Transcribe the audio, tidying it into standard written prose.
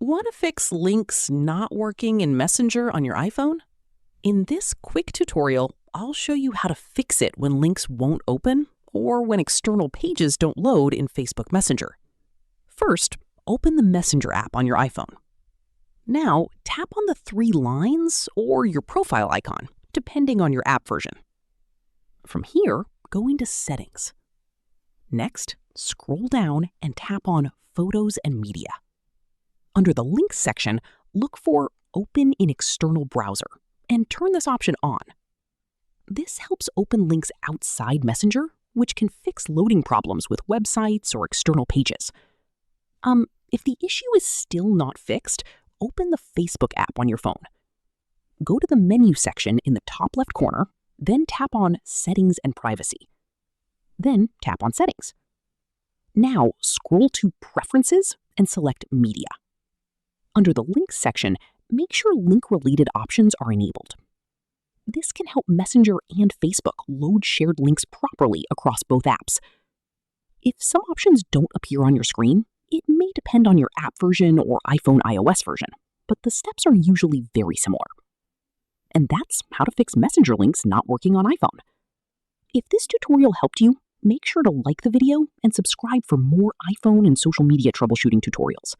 Want to fix links not working in Messenger on your iPhone? In this quick tutorial, I'll show you how to fix it when links won't open or when external pages don't load in Facebook Messenger. First, open the Messenger app on your iPhone. Now, tap on the three lines or your profile icon, depending on your app version. From here, go into Settings. Next, scroll down and tap on Photos and Media. Under the Links section, look for Open in External Browser and turn this option on. This helps open links outside Messenger, which can fix loading problems with websites or external pages. If the issue is still not fixed, open the Facebook app on your phone. Go to the Menu section in the top left corner, then tap on Settings and Privacy. Then tap on Settings. Now scroll to Preferences and select Media. Under the Links section, make sure link-related options are enabled. This can help Messenger and Facebook load shared links properly across both apps. If some options don't appear on your screen, it may depend on your app version or iPhone iOS version, but the steps are usually very similar. And that's how to fix Messenger links not working on iPhone. If this tutorial helped you, make sure to like the video and subscribe for more iPhone and social media troubleshooting tutorials.